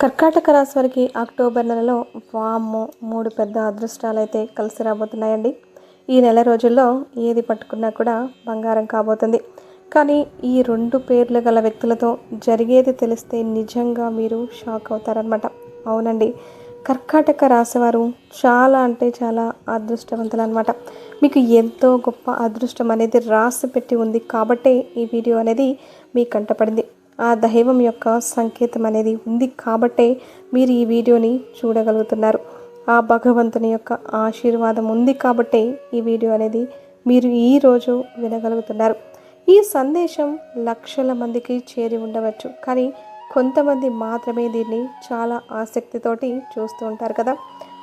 కర్కాటక రాశి వారికి అక్టోబర్ నెలలో వామ్మో 3 పెద్ద అదృష్టాలైతే కలిసి రాబోతున్నాయండి. ఈ నెల రోజుల్లో ఏది పట్టుకున్నా కూడా బంగారం కాబోతుంది. కానీ ఈ 2 పేర్లు గల వ్యక్తులతో జరిగేది తెలిస్తే నిజంగా మీరు షాక్ అవుతారనమాట. అవునండి, కర్కాటక రాశివారు చాలా అంటే చాలా అదృష్టవంతులు అనమాట. మీకు ఎంతో గొప్ప అదృష్టం అనేది రాసి పెట్టి ఉంది కాబట్టే ఈ వీడియో అనేది మీ కంటపడింది. ఆ దైవం యొక్క సంకేతం అనేది ఉంది కాబట్టే మీరు ఈ వీడియోని చూడగలుగుతున్నారు. ఆ భగవంతుని యొక్క ఆశీర్వాదం ఉంది కాబట్టే ఈ వీడియో అనేది మీరు ఈరోజు వినగలుగుతున్నారు. ఈ సందేశం లక్షల మందికి చేరి ఉండవచ్చు, కానీ కొంతమంది మాత్రమే దీన్ని చాలా ఆసక్తితోటి చూస్తూ ఉంటారు కదా.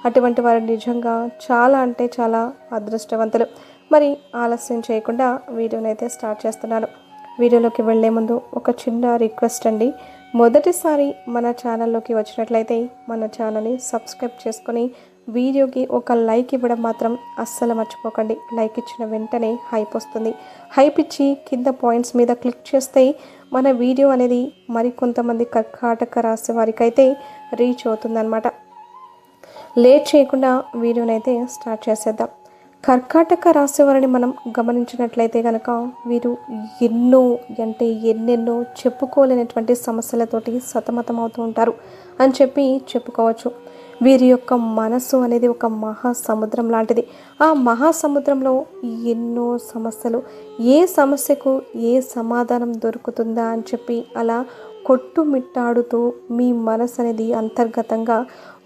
అటువంటి వారు నిజంగా చాలా అంటే చాలా అదృష్టవంతులు. మరి ఆలస్యం చేయకుండా వీడియోని అయితే స్టార్ట్ చేస్తున్నాను. వీడియోలోకి వెళ్ళే ముందు ఒక చిన్న రిక్వెస్ట్ అండి. మొదటిసారి మన ఛానల్లోకి వచ్చినట్లయితే మన ఛానల్ని సబ్స్క్రైబ్ చేసుకొని వీడియోకి ఒక లైక్ ఇవ్వడం మాత్రం అస్సలు మర్చిపోకండి. లైక్ ఇచ్చిన వెంటనే హైప్ వస్తుంది. హైప్ ఇచ్చి కింద పాయింట్స్ మీద క్లిక్ చేస్తే మన వీడియో అనేది మరికొంతమంది కర్కాటక రాశి వారికి అయితే రీచ్ అవుతుందన్నమాట. లేట్ చేయకుండా వీడియోనైతే స్టార్ట్ చేసేద్దాం. కర్కాటక రాశి వారిని మనం గమనించినట్లయితే కనుక వీరు ఎన్నెన్నో చెప్పుకోలేనటువంటి సమస్యలతోటి సతమతమవుతూ ఉంటారు అని చెప్పుకోవచ్చు. వీరి యొక్క మనసు అనేది ఒక మహాసముద్రం లాంటిది. ఆ మహాసముద్రంలో ఎన్నో సమస్యలు, ఏ సమస్యకు ఏ సమాధానం దొరుకుతుందా అని చెప్పి అలా కొట్టుమిట్టాడుతూ మీ మనసు అనేది అంతర్గతంగా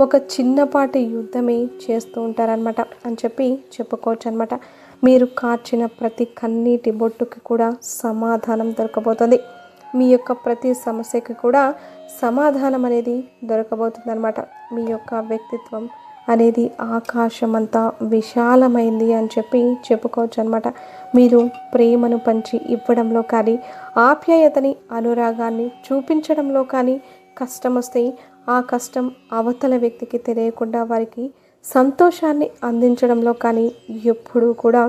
ఒక చిన్నపాటి యుద్ధమే చేస్తూ ఉంటారనమాట అని చెప్పుకోవచ్చు అనమాట. మీరు కార్చిన ప్రతి కన్నీటి బొట్టుకి కూడా సమాధానం దొరకబోతుంది. మీ యొక్క ప్రతి సమస్యకి కూడా సమాధానం అనేది దొరకబోతుంది అనమాట. మీ యొక్క వ్యక్తిత్వం అనేది ఆకాశమంతా విశాలమైంది అని చెప్పుకోవచ్చు అనమాట. మీరు ప్రేమను పంచి ఇవ్వడంలో కానీ, ఆప్యాయతని అనురాగాన్ని చూపించడంలో కానీ, కష్టం వస్తే ఆ కష్టం అవతల వ్యక్తికి తెలియకుండా వారికి సంతోషాన్ని అందించడంలో కానీ ఎప్పుడూ కూడా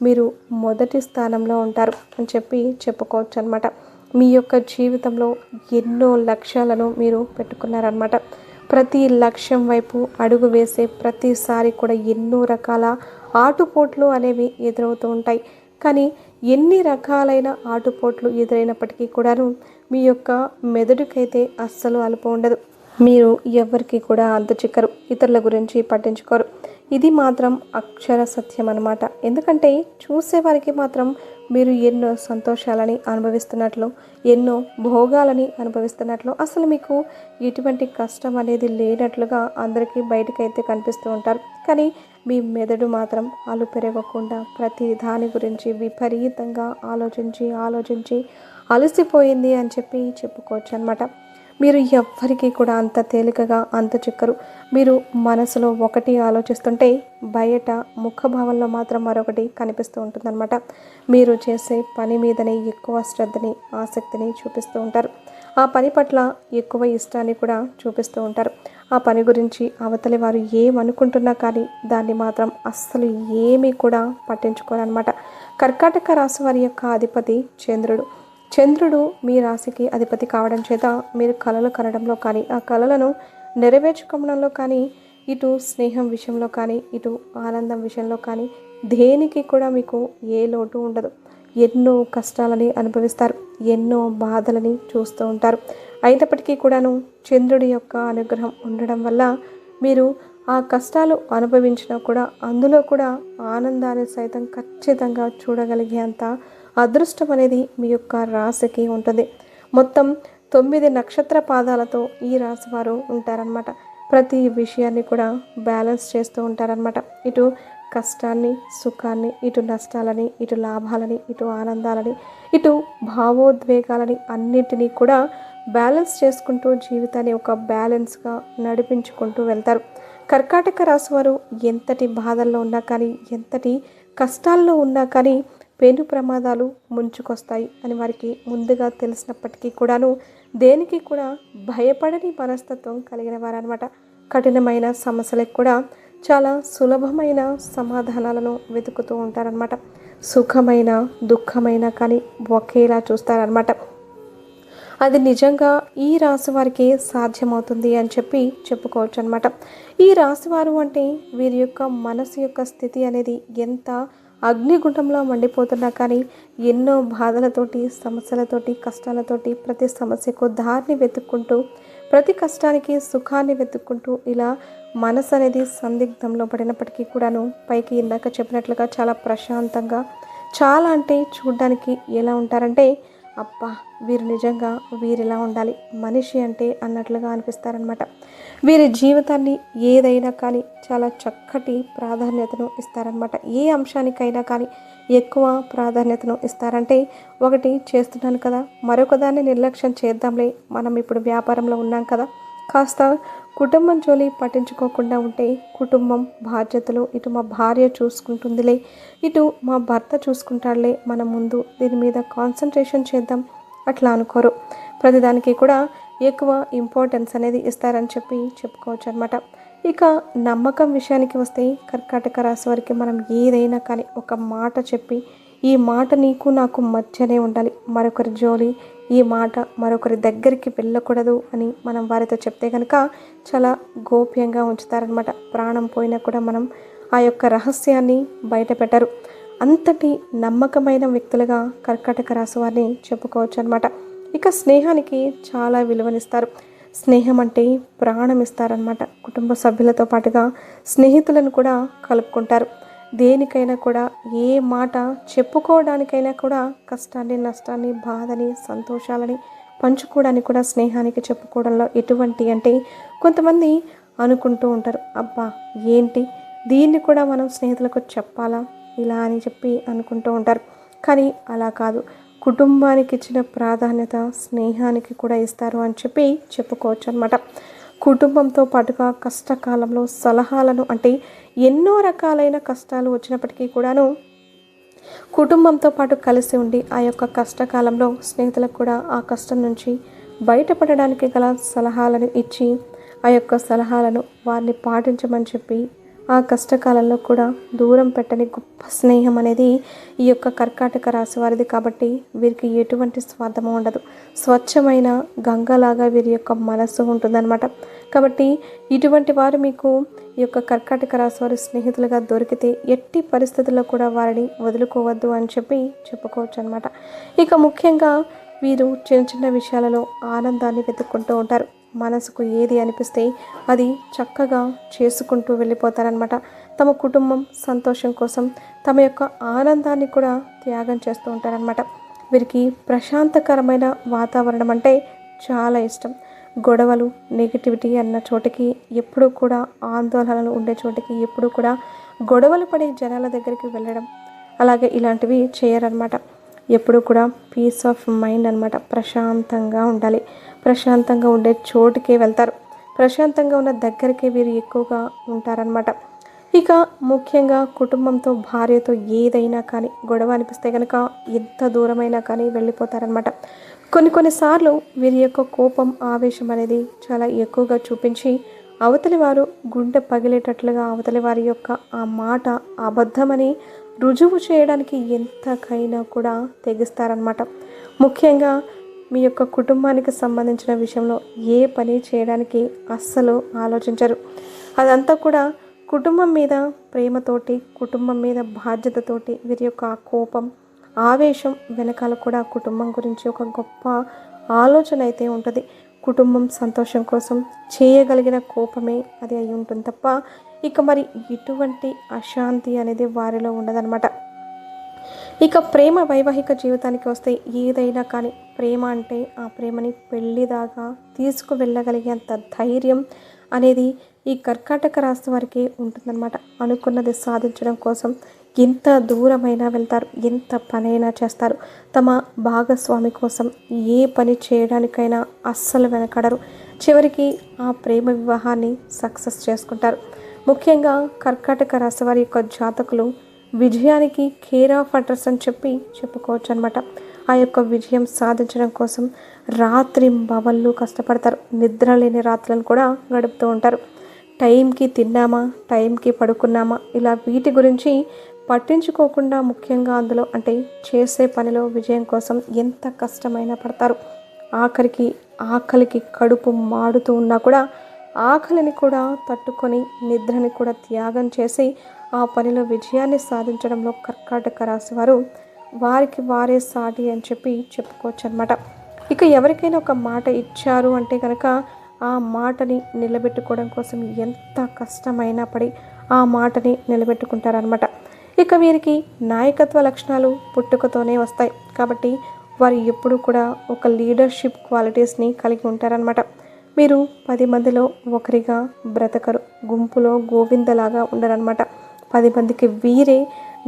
మీరు మొదటి స్థానంలో ఉంటారు అని చెప్పుకోవచ్చు అనమాట. మీ యొక్క జీవితంలో ఎన్నో లక్ష్యాలను మీరు పెట్టుకున్నారనమాట. ప్రతి లక్ష్యం వైపు అడుగు వేసే ప్రతిసారి కూడా ఎన్నో రకాల ఆటుపోట్లు అనేవి ఎదురవుతూ ఉంటాయి. కానీ ఎన్ని రకాలైన ఆటుపోట్లు ఎదురైనప్పటికీ కూడాను మీ యొక్క మెదడుకైతే అస్సలు అలుపు ఉండదు. మీరు ఎవరికి కూడా అంతు చిక్కరు, ఇతరుల గురించి పట్టించుకోరు. ఇది మాత్రం అక్షర సత్యం అన్నమాట. ఎందుకంటే చూసేవారికి మాత్రం మీరు ఎన్నో సంతోషాలని అనుభవిస్తున్నట్లు, ఎన్నో భోగాలని అనుభవిస్తున్నట్లు, అసలు మీకు ఎటువంటి కష్టం అనేది లేనట్లుగా అందరికీ బయటకైతే కనిపిస్తూ ఉంటారు. కానీ మీ మెదడు మాత్రం అలు పెరగకుండా ప్రతి దాని గురించి విపరీతంగా ఆలోచించి అలసిపోయింది అని చెప్పుకోవచ్చు అనమాట. మీరు ఎవ్వరికీ కూడా అంత తేలికగా అంత చిక్కరు. మీరు మనసులో ఒకటి ఆలోచిస్తుంటే బయట ముఖభావంలో మాత్రం మరొకటి కనిపిస్తూ ఉంటుందన్నమాట. మీరు చేసే పని మీదనే ఎక్కువ శ్రద్ధని, ఆసక్తిని చూపిస్తూ ఉంటారు. ఆ పని పట్ల ఎక్కువ ఇష్టాన్ని కూడా చూపిస్తూ ఉంటారు. ఆ పని గురించి అవతలి వారు ఏమనుకుంటున్నా కానీ దాన్ని మాత్రం అస్సలు ఏమీ కూడా పట్టించుకోరన్నమాట. కర్కాటక రాశి వారి యొక్క అధిపతి చంద్రుడు మీ రాశికి అధిపతి కావడం చేత మీరు కలలు కనడంలో కానీ, ఆ కలలను నెరవేర్చుకోవడంలో కానీ, ఇటు స్నేహం విషయంలో కానీ, ఇటు ఆనందం విషయంలో కానీ దేనికి కూడా మీకు ఏ లోటు ఉండదు. ఎన్నో కష్టాలని అనుభవిస్తారు, ఎన్నో బాధలని చూస్తూ ఉంటారు. అయినప్పటికీ కూడాను చంద్రుడి యొక్క అనుగ్రహం ఉండడం వల్ల మీరు ఆ కష్టాలు అనుభవించినా కూడా అందులో కూడా ఆనందాన్ని సైతం ఖచ్చితంగా చూడగలిగేంత అదృష్టం అనేది మీ యొక్క రాశికి ఉంటుంది. మొత్తం 9 నక్షత్ర పాదాలతో ఈ రాశి వారు ఉంటారనమాట. ప్రతి విషయాన్ని కూడా బ్యాలెన్స్ చేస్తూ ఉంటారనమాట. ఇటు కష్టాన్ని, సుఖాన్ని, ఇటు నష్టాలని, ఇటు లాభాలని, ఇటు ఆనందాలని, ఇటు భావోద్వేగాలని అన్నిటినీ కూడా బ్యాలెన్స్ చేసుకుంటూ జీవితాన్ని ఒక బ్యాలెన్స్గా నడిపించుకుంటూ వెళ్తారు. కర్కాటక రాశి వారు ఎంతటి బాధల్లో ఉన్నా కానీ, ఎంతటి కష్టాల్లో ఉన్నా కానీ పెను ప్రమాదాలు ముంచుకొస్తాయి అని వారికి ముందుగా తెలిసినప్పటికీ కూడాను దేనికి కూడా భయపడని మనస్తత్వం కలిగిన వారనమాట. కఠినమైన సమస్యలకు కూడా చాలా సులభమైన సమాధానాలను వెతుకుతూ ఉంటారనమాట. సుఖమైన దుఃఖమైన కానీ ఒకేలా చూస్తారనమాట. అది నిజంగా ఈ రాశి వారికి సాధ్యమవుతుంది అని చెప్పి చెప్పుకోవచ్చు అనమాట. ఈ రాశివారు అంటే వీరి యొక్క మనసు యొక్క స్థితి అనేది ఎంత అగ్నిగుండంలో మండిపోతున్నా కానీ ఎన్నో బాధలతోటి, సమస్యలతోటి, కష్టాలతోటి ప్రతి సమస్యకు దారిని వెతుక్కుంటూ, ప్రతి కష్టానికి సుఖాన్ని వెతుక్కుంటూ ఇలా మనసు అనేది సందిగ్ధంలో పడినప్పటికీ కూడాను పైకి ఇందాక చెప్పినట్లుగా చాలా ప్రశాంతంగా, చాలా అంటే చూడ్డానికి ఎలా ఉంటారంటే అబ్బా వీరు నిజంగా వీరిలా ఉండాలి మనిషి అంటే అన్నట్లుగా అనిపిస్తారనమాట. వీరి జీవితాన్ని ఏదైనా కానీ చాలా చక్కటి ప్రాధాన్యతను ఇస్తారనమాట. ఏ అంశానికైనా కానీ ఎక్కువ ప్రాధాన్యతను ఇస్తారంటే, ఒకటి చేస్తున్నాను కదా, మరొక దాన్ని నిర్లక్ష్యం చేద్దాంలే, మనం ఇప్పుడు వ్యాపారంలో ఉన్నాం కదా, కాస్త కుటుంబం జోలి పట్టించుకోకుండా ఉంటే కుటుంబం బాధ్యతలు ఇటు మా భార్య చూసుకుంటుందిలే, ఇటు మా భర్త చూసుకుంటాడులే, మనం ముందు దీని మీద కాన్సన్ట్రేషన్ చేద్దాం అట్లా అనుకోరు. ప్రతిదానికి కూడా ఎక్కువ ఇంపార్టెన్స్ అనేది ఇస్తారని చెప్పి చెప్పుకోవచ్చు అనమాట. ఇక నమ్మకం విషయానికి వస్తే కర్కాటక రాశి వారికి మనం ఏదైనా కానీ ఒక మాట చెప్పి, ఈ మాట నీకు నాకు మధ్యనే ఉండాలి, మరొకరి జోలి ఈ మాట మరొకరి దగ్గరికి వెళ్ళకూడదు అని మనం వారితో చెప్తే కనుక చాలా గోప్యంగా ఉంచుతారనమాట. ప్రాణం పోయినా కూడా మనం ఆ యొక్క రహస్యాన్ని బయట పెట్టరు. అంతటి నమ్మకమైన వ్యక్తులుగా కర్కాటక రాశి వారిని చెప్పుకోవచ్చు అనమాట. ఇక స్నేహానికి చాలా విలువనిస్తారు. స్నేహం అంటే ప్రాణం ఇస్తారనమాట. కుటుంబ సభ్యులతో పాటుగా స్నేహితులను కూడా కలుపుకుంటారు. దేనికైనా కూడా, ఏ మాట చెప్పుకోవడానికైనా కూడా కష్టాన్ని, నష్టాన్ని, బాధని, సంతోషాలని పంచుకోవడానికి కూడా స్నేహానికి చెప్పుకోవడంలో ఎటువంటి అంటే కొంతమంది అనుకుంటూ ఉంటారు, అబ్బా ఏంటి దీన్ని కూడా మనం స్నేహితులకు చెప్పాలా ఇలా అని చెప్పి అనుకుంటూ ఉంటారు. కానీ అలా కాదు, కుటుంబానికి ఇచ్చిన ప్రాధాన్యత స్నేహానికి కూడా ఇస్తారు అని చెప్పి చెప్పుకోవచ్చు అనమాట. కుటుంబంతో పాటుగా కష్టకాలంలో సలహాలను, అంటే ఎన్నో రకాలైన కష్టాలు వచ్చినప్పటికీ కూడాను కుటుంబంతో పాటు కలిసి ఉండి ఆ యొక్క కష్టకాలంలో స్నేహితులకు కూడా ఆ కష్టం నుంచి బయటపడడానికి గల సలహాలను ఇచ్చి, ఆ యొక్క సలహాలను వారిని పాటించమని చెప్పి ఆ కష్టకాలంలో కూడా దూరం పెట్టని గొప్ప స్నేహం అనేది ఈ యొక్క కర్కాటక రాశి వారిది. కాబట్టి వీరికి ఎటువంటి స్వార్థము ఉండదు. స్వచ్ఛమైన గంగలాగా వీరి యొక్క మనస్సు ఉంటుందన్నమాట. కాబట్టి ఇటువంటి వారు మీకు ఈ యొక్క కర్కాటక రాశి వారి స్నేహితులుగా దొరికితే ఎట్టి పరిస్థితుల్లో కూడా వారిని వదులుకోవద్దు అని చెప్పి చెప్పుకోవచ్చు అనమాట. ఇక ముఖ్యంగా వీరు చిన్న చిన్న విషయాలలో ఆనందాన్ని వెతుక్కుంటూ ఉంటారు. మనసుకు ఏది అనిపిస్తే అది చక్కగా చేసుకుంటూ వెళ్ళిపోతారనమాట. తమ కుటుంబం సంతోషం కోసం తమ యొక్క ఆనందాన్ని కూడా త్యాగం చేస్తూ ఉంటారనమాట. వీరికి ప్రశాంతకరమైన వాతావరణం అంటే చాలా ఇష్టం. గొడవలు, నెగిటివిటీ అన్న చోటికి ఎప్పుడూ కూడా, ఆందోళనలు ఉండే చోటికి ఎప్పుడూ కూడా గొడవలు పడే జనాల దగ్గరికి వెళ్ళడం అలాగే ఇలాంటివి చేయరనమాట. ఎప్పుడు కూడా పీస్ ఆఫ్ మైండ్ అనమాట. ప్రశాంతంగా ఉండాలి, ప్రశాంతంగా ఉండే చోటుకే వెళ్తారు. ప్రశాంతంగా ఉన్న దగ్గరికి వీరు ఎక్కువగా ఉంటారనమాట. ఇక ముఖ్యంగా కుటుంబంతో, భార్యతో ఏదైనా కానీ గొడవ అనిపిస్తే కనుక ఎంత దూరమైనా కానీ వెళ్ళిపోతారనమాట. కొన్నిసార్లు వీరి యొక్క కోపం, ఆవేశం అనేది చాలా ఎక్కువగా చూపించి అవతలి వారు గుండె పగిలేటట్లుగా అవతలి వారి యొక్క ఆ మాట అబద్ధమని రుజువు చేయడానికి ఎంతకైనా కూడా తెగిస్తారనమాట. ముఖ్యంగా మీ యొక్క కుటుంబానికి సంబంధించిన విషయంలో ఏ పని చేయడానికి అస్సలు ఆలోచించరు. అదంతా కూడా కుటుంబం మీద ప్రేమతోటి, కుటుంబం మీద బాధ్యతతోటి వీరి యొక్క కోపం, ఆవేశం వెనకాల కూడా కుటుంబం గురించి ఒక గొప్ప ఆలోచన అయితే ఉంటుంది. కుటుంబం సంతోషం కోసం చేయగలిగిన కోపమే అది అయి ఉంటుంది తప్ప ఇక మరి ఇటువంటి అశాంతి అనేది వారిలో ఉండదన్నమాట. ఇక ప్రేమ వైవాహిక జీవితానికి వస్తే ఏదైనా కానీ ప్రేమ అంటే ఆ ప్రేమని పెళ్లి దాకా తీసుకువెళ్ళగలిగేంత ధైర్యం అనేది ఈ కర్కాటక రాశి వారికి ఉంటుందన్నమాట. అనుకున్నది సాధించడం కోసం ఎంత దూరమైనా వెళ్తారు, ఎంత పనైనా చేస్తారు. తమ భాగస్వామి కోసం ఏ పని చేయడానికైనా అస్సలు వెనకడరు. చివరికి ఆ ప్రేమ వివాహాన్ని సక్సెస్ చేసుకుంటారు. ముఖ్యంగా కర్కాటక రాశి వారి యొక్క జాతకులు విజయానికి కేర్ ఆఫ్ అడ్రస్ అని చెప్పి చెప్పుకోవచ్చు అనమాట. ఆ యొక్క విజయం సాధించడం కోసం రాత్రి బవళ్ళు కష్టపడతారు. నిద్ర లేని రాత్రులను కూడా గడుపుతూ ఉంటారు. టైంకి తిన్నామా, టైంకి పడుకున్నామా, ఇలా వీటి గురించి పట్టించుకోకుండా ముఖ్యంగా అందులో అంటే చేసే పనిలో విజయం కోసం ఎంత కష్టమైనా పడతారు. ఆఖరికి ఆకలికి కడుపు మాడుతూ ఉన్నా కూడా ఆకలిని కూడా తట్టుకొని నిద్రని కూడా త్యాగం చేసి ఆ పనిలో విజయాన్ని సాధించడంలో కర్కాటక రాశి వారు వారికి వారే సాటి అని చెప్పి చెప్పుకోవచ్చు అనమాట. ఇక ఎవరికైనా ఒక మాట ఇచ్చారు అంటే కనుక ఆ మాటని నిలబెట్టుకోవడం కోసం ఎంత కష్టమైనా పడి ఆ మాటని నిలబెట్టుకుంటారనమాట. ఇక వీరికి నాయకత్వ లక్షణాలు పుట్టుకతోనే వస్తాయి కాబట్టి వారు ఎప్పుడు కూడా ఒక లీడర్షిప్ క్వాలిటీస్ని కలిగి ఉంటారనమాట. మీరు 10 మందిలో ఒకరిగా బ్రతకరు, గుంపులో గోవిందలాగా ఉండరనమాట. 10 మందికి వీరే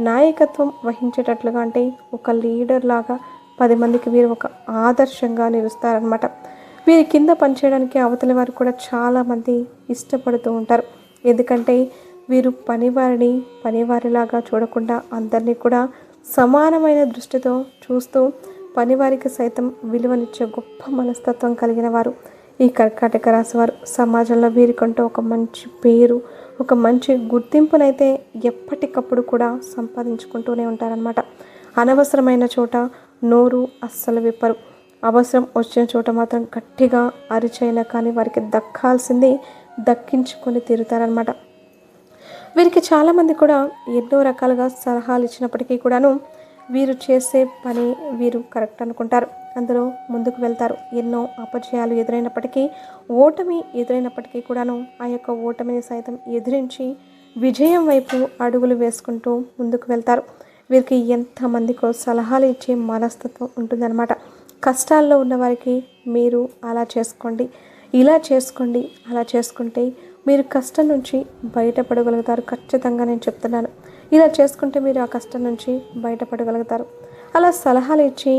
నాయకత్వం వహించేటట్లుగా అంటే ఒక లీడర్ లాగా 10 మందికి వీరు ఒక ఆదర్శంగా నిలుస్తారనమాట. వీరి కింద పనిచేయడానికి అవతలి వారు కూడా చాలామంది ఇష్టపడుతూ ఉంటారు. ఎందుకంటే వీరు పనివారిలాగా చూడకుండా అందరినీ కూడా సమానమైన దృష్టితో చూస్తూ పనివారికి సైతం విలువనిచ్చే గొప్ప మనస్తత్వం కలిగిన వారు ఈ కర్కాటక రాశి వారు. సమాజంలో వీరికంటూ ఒక మంచి పేరు, ఒక మంచి గుర్తింపునైతే ఎప్పటికప్పుడు కూడా సంపాదించుకుంటూనే ఉంటారనమాట. అనవసరమైన చోట నోరు అస్సలు విప్పరు. అవసరం వచ్చిన చోట మాత్రం గట్టిగా అరిచైనా కానీ వారికి దక్కాల్సింది దక్కించుకొని తీరుతారనమాట. వీరికి చాలామంది కూడా ఎన్నో రకాలుగా సలహాలు ఇచ్చినప్పటికీ కూడాను వీరు చేసే పని వీరు కరెక్ట్ అనుకుంటారు, అందులో ముందుకు వెళ్తారు. ఎన్నో అపజయాలు ఎదురైనప్పటికీ, ఓటమి ఎదురైనప్పటికీ కూడాను ఆ యొక్క ఓటమిని సైతం ఎదిరించి విజయం వైపు అడుగులు వేసుకుంటూ ముందుకు వెళ్తారు. వీరికి ఎంతమందికో సలహాలు ఇచ్చే మనస్తత్వం ఉంటుందన్నమాట. కష్టాల్లో ఉన్నవారికి మీరు అలా చేసుకోండి, ఇలా చేసుకోండి, అలా చేసుకుంటే మీరు కష్టం నుంచి బయటపడగలుగుతారు, ఖచ్చితంగా నేను చెప్తున్నాను. ఇలా చేసుకుంటే మీరు ఆ కష్టం నుంచి బయటపడగలుగుతారు. అలా సలహాలు ఇచ్చి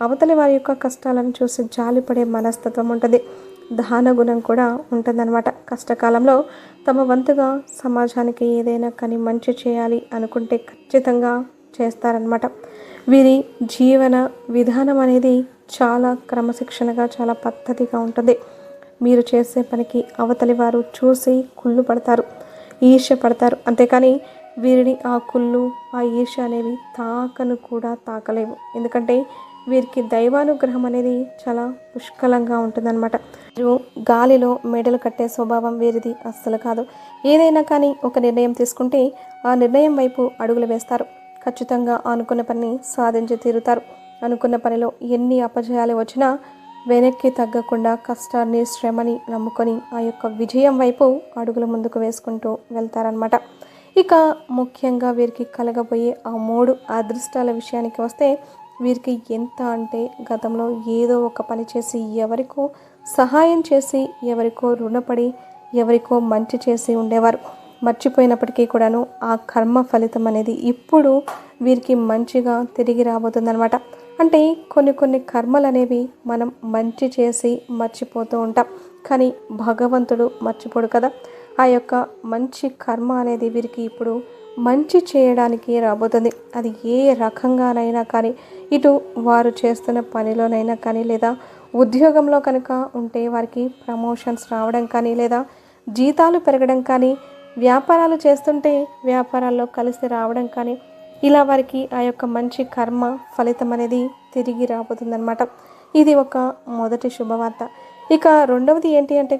అవతలి వారి యొక్క కష్టాలను చూసి జాలిపడే మనస్తత్వం ఉంటుంది. దాన గుణం కూడా ఉంటుందన్నమాట. కష్టకాలంలో తమ వంతుగా సమాజానికి ఏదైనా కానీ మంచి చేయాలి అనుకుంటే ఖచ్చితంగా చేస్తారనమాట. వీరి జీవన విధానం అనేది చాలా క్రమశిక్షణగా, చాలా పద్ధతిగా ఉంటుంది. మీరు చేసే పనికి అవతలి వారు చూసి కుళ్ళు పడతారు, ఈర్ష్య పడతారు. అంతేకాని వీరిని ఆ కుళ్ళు, ఆ ఈర్ష్య అనేవి తాకను కూడా తాకలేవు. ఎందుకంటే వీరికి దైవానుగ్రహం అనేది చాలా పుష్కలంగా ఉంటుందన్నమాట. వీరు గాలిలో మెడలు కట్టే స్వభావం వీరిది అస్సలు కాదు. ఏదైనా కానీ ఒక నిర్ణయం తీసుకుంటే ఆ నిర్ణయం వైపు అడుగులు వేస్తారు. ఖచ్చితంగా అనుకున్న పనిని సాధించి తీరుతారు. అనుకున్న పనిలో ఎన్ని అపజయాలు వచ్చినా వెనక్కి తగ్గకుండా కష్టాన్ని, శ్రమని నమ్ముకొని ఆ యొక్క విజయం వైపు అడుగులు ముందుకు వేసుకుంటూ వెళ్తారనమాట. ఇక ముఖ్యంగా వీరికి కలగబోయే ఆ 3 అదృష్టాల విషయానికి వస్తే వీరికి ఎంత అంటే గతంలో ఏదో ఒక పని చేసి ఎవరికో సహాయం చేసి ఎవరికో రుణపడి ఎవరికో మంచి చేసి ఉండేవారు. మర్చిపోయినప్పటికీ కూడాను ఆ కర్మ ఫలితం అనేది ఇప్పుడు వీరికి మంచిగా తిరిగి రాబోతుందన్నమాట. అంటే కొన్ని కర్మలు అనేవి మనం మంచి చేసి మర్చిపోతూ ఉంటాం, కానీ భగవంతుడు మర్చిపోడు కదా. ఆ యొక్క మంచి కర్మ అనేది వీరికి ఇప్పుడు మంచి చేయడానికి రాబోతుంది. అది ఏ రకంగానైనా కానీ, ఇటు వారు చేస్తున్న పనిలోనైనా కానీ, లేదా ఉద్యోగంలో కనుక ఉంటే వారికి ప్రమోషన్స్ రావడం కానీ, లేదా జీతాలు పెరగడం కానీ, వ్యాపారాలు చేస్తుంటే వ్యాపారాల్లో కలిసి రావడం కానీ, ఇలా వారికి ఆ యొక్క మంచి కర్మ ఫలితం అనేది తిరిగి రాబోతుందన్నమాట. ఇది ఒక మొదటి శుభవార్త. ఇక రెండవది ఏంటి అంటే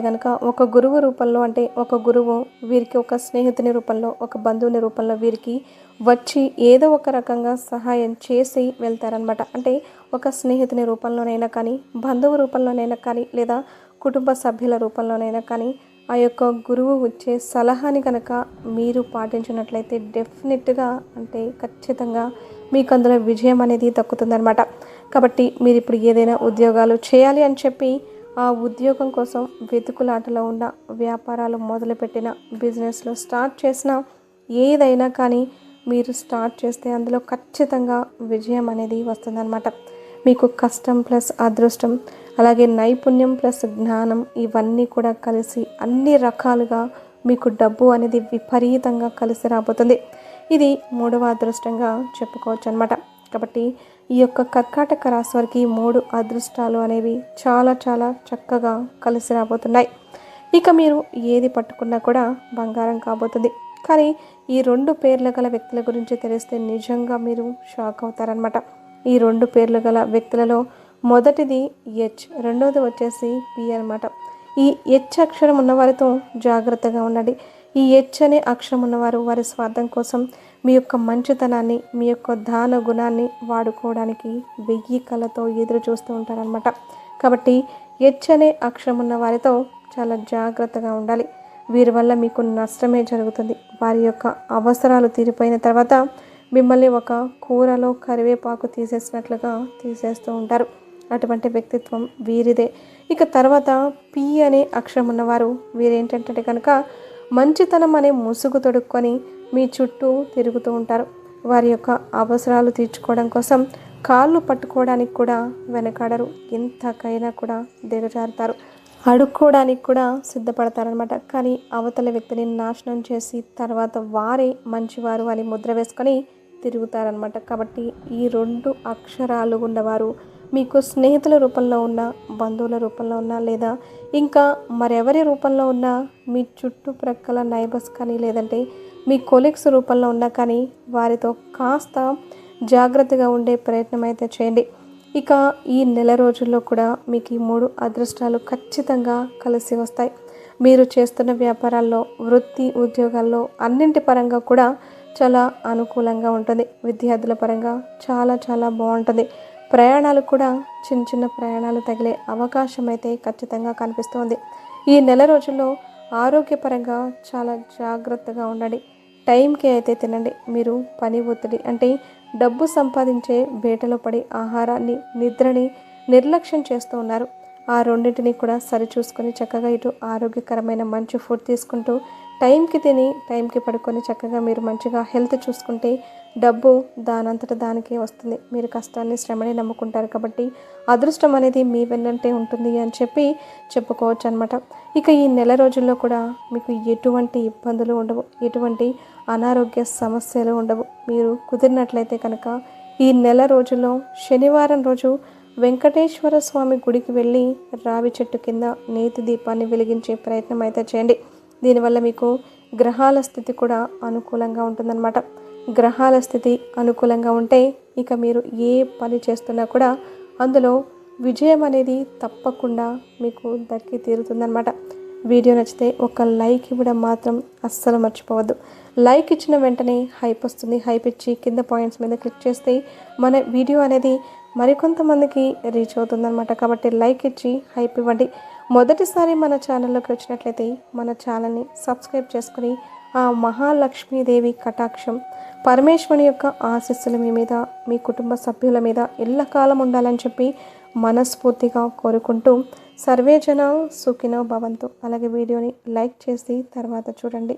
కనుక ఒక గురువు రూపంలో, అంటే ఒక గురువు వీరికి ఒక స్నేహితుని రూపంలో, ఒక బంధువుని రూపంలో వీరికి వచ్చి ఏదో ఒక రకంగా సహాయం చేసి వెళ్తారనమాట. అంటే ఒక స్నేహితుని రూపంలోనైనా కానీ, బంధువు రూపంలోనైనా కానీ, లేదా కుటుంబ సభ్యుల రూపంలోనైనా కానీ ఆ యొక్క గురువు వచ్చే సలహాని కనుక మీరు పాటించినట్లయితే డెఫినెట్గా, అంటే ఖచ్చితంగా మీకు అందులో విజయం అనేది దక్కుతుందనమాట. కాబట్టి మీరు ఇప్పుడు ఏదైనా ఉద్యోగాలు చేయాలి అని చెప్పి ఆ ఉద్యోగం కోసం వెతుకులాటలో ఉన్న, వ్యాపారాలు మొదలుపెట్టిన, బిజినెస్లో స్టార్ట్ చేసిన ఏదైనా కానీ మీరు స్టార్ట్ చేస్తే అందులో ఖచ్చితంగా విజయం అనేది వస్తుందన్నమాట. మీకు కష్టం ప్లస్ అదృష్టం, అలాగే నైపుణ్యం ప్లస్ జ్ఞానం, ఇవన్నీ కూడా కలిసి అన్ని రకాలుగా మీకు డబ్బు అనేది విపరీతంగా కలిసి రాబోతుంది. ఇది 3వ అదృష్టంగా చెప్పుకోవచ్చు అనమాట. కాబట్టి ఈ యొక్క కర్కాటక రాశి వారికి 3 అదృష్టాలు అనేవి చాలా చాలా చక్కగా కలిసి రాబోతున్నాయి. ఇక మీరు ఏది పట్టుకున్నా కూడా బంగారం కాబోతుంది. కానీ ఈ 2 పేర్ల గల వ్యక్తుల గురించి తెలిస్తే నిజంగా మీరు షాక్ అవుతారనమాట. ఈ 2 పేర్లు గల వ్యక్తులలో మొదటిది హెచ్, రెండోది వచ్చేసి పి అనమాట. ఈ హెచ్ అక్షరం ఉన్నవారితో జాగ్రత్తగా ఉండండి. ఈ హెచ్ అనే అక్షరం ఉన్నవారు వారి స్వార్థం కోసం మీ యొక్క మంచితనాన్ని, మీ యొక్క దాన గుణాన్ని వాడుకోవడానికి 1000 కళ్ళతో ఎదురు చూస్తూ ఉంటారనమాట. కాబట్టి హెచ్ అనే అక్షరం ఉన్న వారితో చాలా జాగ్రత్తగా ఉండాలి. వీరి వల్ల మీకు నష్టమే జరుగుతుంది. వారి యొక్క అవసరాలు తీరిపోయిన తర్వాత మిమ్మల్ని ఒక కూరలో కరివేపాకు తీసేసినట్లుగా తీసేస్తూ ఉంటారు. అటువంటి వ్యక్తిత్వం వీరిదే. ఇక తర్వాత పి అనే అక్షరం ఉన్నవారు వీరేంటంటే కనుక మంచితనం అనే ముసుగు తొడుక్కొని మీ చుట్టూ తిరుగుతూ ఉంటారు. వారి యొక్క అవసరాలు తీర్చుకోవడం కోసం కాళ్ళు పట్టుకోవడానికి కూడా వెనకాడరు. ఎంతకైనా కూడా దిగజారుతారు, అడుక్కోవడానికి కూడా సిద్ధపడతారనమాట. కానీ అవతల వ్యక్తిని నాశనం చేసి తర్వాత వారే మంచివారు అని ముద్ర వేసుకొని తిరుగుతారనమాట. కాబట్టి ఈ 2 అక్షరాలు ఉన్నవారు మీకు స్నేహితుల రూపంలో ఉన్న, బంధువుల రూపంలో ఉన్న, లేదా ఇంకా మరెవరి రూపంలో ఉన్న, మీ చుట్టుప్రక్కల నైబర్స్ కానీ లేదంటే మీ కొలీగ్స్ రూపంలో ఉన్నా కానీ వారితో కాస్త జాగ్రత్తగా ఉండే ప్రయత్నం అయితే చేయండి. ఇక ఈ నెల రోజుల్లో కూడా మీకు ఈ 3 అదృష్టాలు ఖచ్చితంగా కలిసి వస్తాయి. మీరు చేస్తున్న వ్యాపారాల్లో, వృత్తి, ఉద్యోగాల్లో అన్నింటి పరంగా కూడా చాలా అనుకూలంగా ఉంటుంది. విద్యార్థుల పరంగా చాలా చాలా బాగుంటుంది. ప్రయాణాలు కూడా చిన్న చిన్న ప్రయాణాలు తగిలే అవకాశం అయితే ఖచ్చితంగా కనిపిస్తోంది. ఈ నెల రోజుల్లో ఆరోగ్యపరంగా చాలా జాగ్రత్తగా ఉండండి. టైంకి అయితే తినండి. మీరు పని ఒత్తిడి అంటే డబ్బు సంపాదించే వేటలో పడి ఆహారాన్ని, నిద్రని నిర్లక్ష్యం చేస్తూ ఉన్నారు. ఆ రెండింటిని కూడా సరిచూసుకొని చక్కగా ఇటు ఆరోగ్యకరమైన మంచి ఫుడ్ తీసుకుంటూ టైంకి తిని టైంకి పడుకొని చక్కగా మీరు మంచిగా హెల్త్ చూసుకుంటే డబ్బు దానంతట దానికే వస్తుంది. మీరు కష్టాన్ని, శ్రమని నమ్ముకుంటారు కాబట్టి అదృష్టం అనేది మీ వెన్నంటే ఉంటుంది అని చెప్పుకోవచ్చు అనమాట. ఇక ఈ నెల రోజుల్లో కూడా మీకు ఎటువంటి ఇబ్బందులు ఉండవు, ఎటువంటి అనారోగ్య సమస్యలు ఉండవు. మీరు కుదిరినట్లయితే కనుక ఈ నెల రోజుల్లో శనివారం రోజు వెంకటేశ్వర స్వామి గుడికి వెళ్ళి రావి చెట్టు కింద నేతి దీపాన్ని వెలిగించే ప్రయత్నం అయితే చేయండి. దీనివల్ల మీకు గ్రహాల స్థితి కూడా అనుకూలంగా ఉంటుందన్నమాట. గ్రహాల స్థితి అనుకూలంగా ఉంటే ఇక మీరు ఏ పని చేస్తున్నా కూడా అందులో విజయం అనేది తప్పకుండా మీకు దక్కి తీరుతుందన్నమాట. వీడియో నచ్చితే ఒక లైక్ ఇవ్వడం మాత్రం అస్సలు మర్చిపోవద్దు. లైక్ ఇచ్చిన వెంటనే హైప్ వస్తుంది. హైప్ ఇచ్చి కింద పాయింట్స్ మీద క్లిక్ చేస్తే మన వీడియో అనేది మరికొంతమందికి రీచ్ అవుతుందన్నమాట. కాబట్టి లైక్ ఇచ్చి హైప్ ఇవ్వండి. మొదటిసారి మన ఛానల్లోకి వచ్చినట్లయితే మన ఛానల్ని సబ్స్క్రైబ్ చేసుకుని ఆ మహాలక్ష్మీదేవి కటాక్షం, పరమేశ్వరుని యొక్క ఆశీస్సులు మీ మీద, మీ కుటుంబ సభ్యుల మీద ఎల్లకాలం ఉండాలని చెప్పి మనస్ఫూర్తిగా కోరుకుంటూ సర్వేజన సుఖినో భవంతు. అలాగే వీడియోని లైక్ చేసి తర్వాత చూడండి.